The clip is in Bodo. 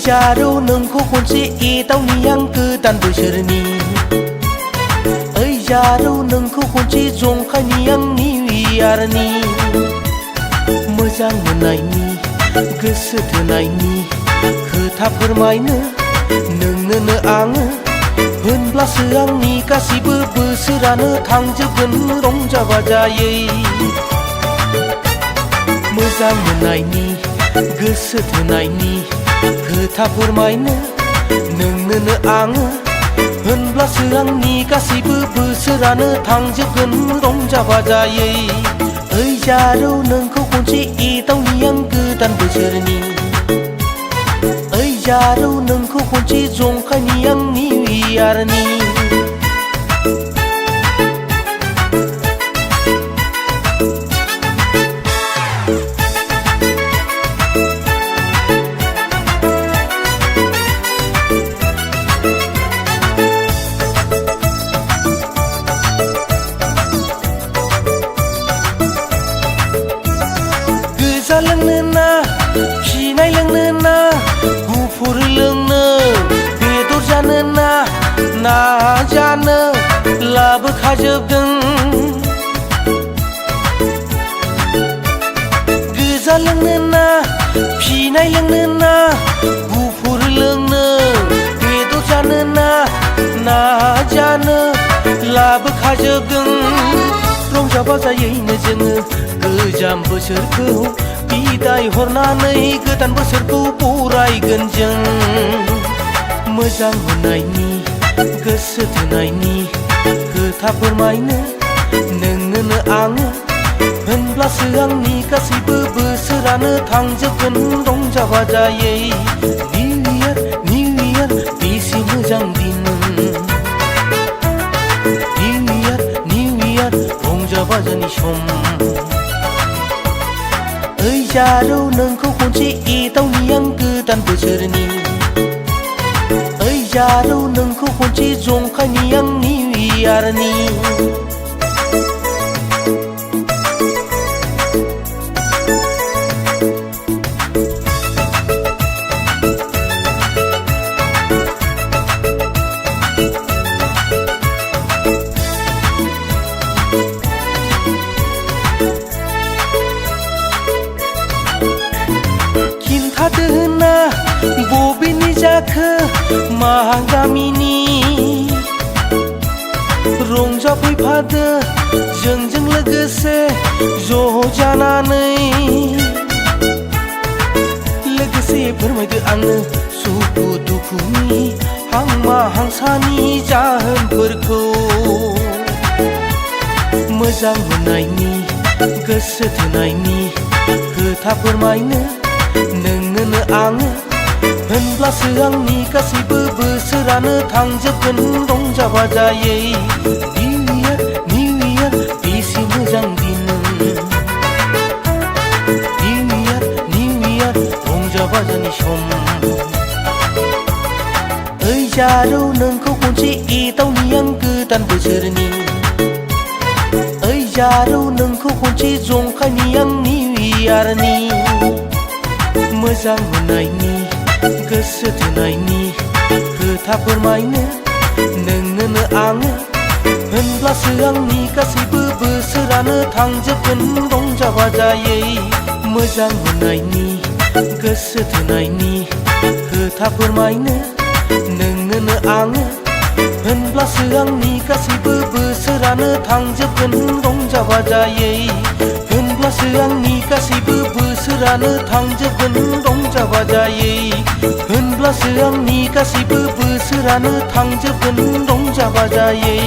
जारौ नोंखौ खनसे एदावनि आं गोदान बोसोरनि जारौ नोंखौ खनसे जंखायनि आं निउ इयारनि मोजां मोननायनि गोसो थोनायनि खोथा फोरमायनो नोंनोनो आङो होनब्लासो आंनि गासिबो बोसोरानो थांजोबगोन रंजा बाजायै मोजां मोननायनि गोसो थोनायनि खोथा फोरमायनो नोंनोनो आङो होनब्लासो आंनि गासिबो बोसोरानो थांजोबगोन रंजा बाजायै जारौ नोंखौ खनसे एदावनि आं गोदान बोसोरनि जारौ नोंखौ खनसे जंखायनि आं निउ इयारनि लोंनो ना फिनाय लोंनो ना गुफुर लोंनो बेदर जानो ना ना जानो लाबोखाजोबदों गोजा लोंनो ना फिनाय लोंनो ना गुफुर लोंनो बेदर जानो ना ना जानो लाबोखाजोबदों रंजा बाजायैनो जोङो गोजाम बोसोरखौ बिदाय हरनानै गोदान बोसोरखौ बरायगोन जों मोजां मोननायनि गोसो थोनायनि खोथा फोरमायनो नोंनोनो आङो होनब्लासो आंनि गासिबो बोसोरानो थांजोबगोन रंजा बाजायै निउ इयार बेसे मोजां दिन निउ इयार रंजा बाजानि सम जारौ नोंखौ खनसे एदावनि आं गोदान बोसोरनि जारौ नोंखौ खनसे जंखायनि आं निउ इयारनि खिन्थादोना बबेनि जाखो मा गामिनि रंजाफैफादो जोंजों लोगोसे ज' जानानै लोगोसे फोरमायदो आंनो सुखु दुखुनि हांमा हांसानि जाहोनफोरखौ मोजां मोननायनि गोसो थोनायनि खोथा फोरमायनो नोंनोनो आङो होनब्लासो आंनि गासिबो बोसोरानो थांजोबगोन रंजा बाजायै निउ इयार बेसे मोजां दिन निउ इयार रंजा बाजानि सम जारौ नोंखौ खनसे एदावनि आं गोदान बोसोरनि जारौ नोंखौ खनसे जंखायनि आं निउ इयारनि मोजां मोननायनि गोसो थोनायनि खोथा फोरमायनो नोंनोनो आङो होनब्लासो आंनि गासिबो बोसोरानो थांजोबगोन रंजा बाजायै मोजां मोननायनि गोसो थोनायनि खोथा फोरमायनो नोंनोनो आङो होनब्लासो आंनि गासिबो बोसोरानो थांजोबगोन रंजा बाजायै होनब्लासो आंनि गासिबो बोसोरानो थांजोबगोन रंजा बाजायै होनब्लासो आंनि गासिबो बोसोरानो थांजोबगोन रंजा बाजायै